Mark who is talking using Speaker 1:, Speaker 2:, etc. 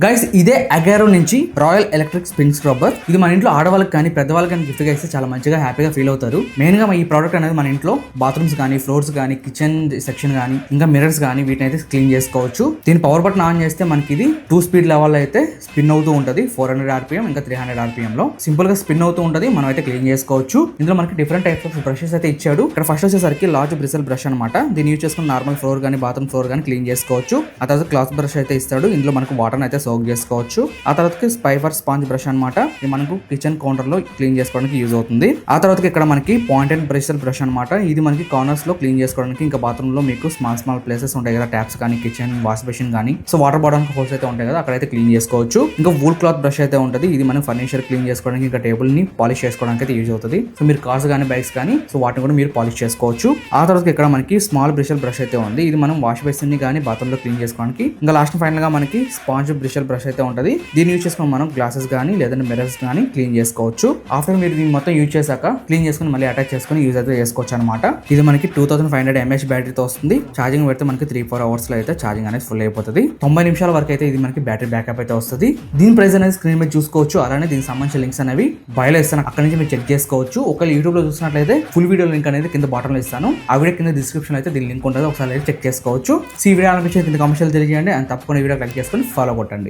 Speaker 1: Guys ఇదే అగారో నుంచి royal electric spin scrubber. ఇది మన ఇంట్లో ఆడవాళ్ళకి కానీ పెద్దవాళ్ళకి కానీ గిఫ్ట్ గా ఇస్తే చాలా మంచిగా హ్యాపీగా ఫీల్ అవుతారు. మెయిన్ గా ఈ ప్రోడక్ట్ అనేది మన ఇంట్లో బాత్రూమ్స్ కానీ, ఫ్లోర్స్ కానీ, కిచెన్ సెక్షన్ కానీ, ఇంకా మిర్రర్స్ కానీ వీటిని అయితే క్లీన్ చేసుకోవచ్చు. దీని పవర్ బటన్ ఆన్ చేస్తే మనకి ఇది 2 స్పీడ్ లెవెల్ అయితే స్పిన్ అవుతూ ఉంటది. 400 RPM ఇంకా 300 RPM లో సింపుల్ గా స్పిన్ అవుతూ ఉంటది. మనం అయితే క్లీన్ చేసుకోవచ్చు. ఇందులో మనకి డిఫరెంట్ టైప్స్ ఆఫ్ బ్రషెస్ అయితే ఇచ్చాడు. ఇక్కడ ఫస్ట్ వచ్చేసరికి లార్జ్ బ్రిసల్ బ్రష్ అనమాట. దీన్ని యూజ్ చేసుకుని నార్మల్ ఫ్లోర్ కానీ, బాత్రూమ్ ఫ్లోర్ కానీ క్లీన్ చేసుకోవచ్చు. ఆ తర్వాత క్లాత్ బ్రష్ అయితే ఇస్తాడు. ఇందులో మనకు వాటర్ అయితే సోక్ చేసుకోవచ్చు. ఆ తర్వాత స్పైఫర్ స్పాంజ్ బ్రష్ అనమాట. ఇది మనకు కిచెన్ కౌంటర్ లో క్లీన్ చేసుకోవడానికి యూజ్ అవుతుంది. ఆ తర్వాత ఇక్కడ మనకి పాయింట్ అండ్ బ్రిసల్ బ్రష్ అనమాట. ఇది మనకి కార్నర్స్ లో క్లీన్ చేసుకోవడానికి, ఇంకా బాత్రూమ్ లో మీకు స్మాల్ ప్లేసెస్ ఉంటాయి కదా, ట్యాప్స్ కానీ, కిచెన్ వాష్ బేసిన్ కానీ, సో వాటర్ పోవడానికి హోల్స్ అయితే ఉంటాయి కదా, అక్కడైతే క్లీన్ చేసుకోవచ్చు. ఇంకా వూల్ క్లాత్ బ్రష్ అయితే ఉంటుంది. ఇది మనం ఫర్నిచర్ క్లీన్ చేసుకోవడానికి, ఇంకా టేబుల్ ని పాలిష్ చేసుకోవడానికి అయితే యూజ్ అవుతుంది. సో మీరు కార్స్ కానీ, బైక్స్ కానీ, సో వాటిని కూడా మీరు పాలిష్ చేసుకోవచ్చు. ఆ తర్వాత ఇక్కడ మనకి స్మాల్ బ్రిషల్ బ్రష్ అయితే ఉంది. ఇది మనం వాష్ బేసిన్ ని కానీ, బాత్రూమ్ లో క్లీన్ చేసుకోవడానికి. ఇంకా లాస్ట్ ఫైనల్ గా మనకి స్పాంజ్ బ్రిషల్ బ్రష్ అయితే ఉంటుంది. దీన్ని యూజ్ చేసుకుని మనం గ్లాసెస్ కానీ లేదంటే మిర్రర్స్ కానీ క్లీన్ చేసుకోవచ్చు. ఆఫ్టర్ మీరు దీన్ని మొత్తం యూజ్ చేశాక క్లీన్ చేసుకుని మళ్ళీ అటాచ్ చేసుకుని యూజ్ అయితే చేసుకోవచ్చు అనమాట. ఇది మనకి 2500 mAh బ్యాటరీతో వస్తుంది. ఛార్జింగ్ పెడితే మనకి 3-4 hours లో అయితే ఛార్జింగ్ అనేది ఫుల్ అయిపోతుంది. 90 నిమిషాల వరకు అయితే ఇది మనకి బ్యాటరీ బ్యాకప్ అయితే వస్తుంది. దీని ప్రైస్ అనేది స్క్రీన్ మీద చూసుకోవచ్చు. అలానే దీనికి సంబంధించిన లింక్స్ అనేవి బయోలో ఇస్తాను, అక్కడ నుంచి మీరు చెక్ చేసుకోవచ్చు. ఒకవేళ యూట్యూబ్ లో చూసినట్లయితే ఫుల్ వీడియో లింక్ అనేది కింద బాటమ్ లో ఇస్తాను. ఆ వీడియో కింద డిస్క్రిప్షన్ అయితే దీని లింక్ ఉంటుంది, ఒకసారి చెక్ చేసుకోవచ్చు. ఈ వీడియో అనిపించే కింద కామెంట్స్ తెలియజేయండి. అండ్ తప్పకుండా వీడియో క్లిక్ చేసుకొని ఫాలో కొట్టండి.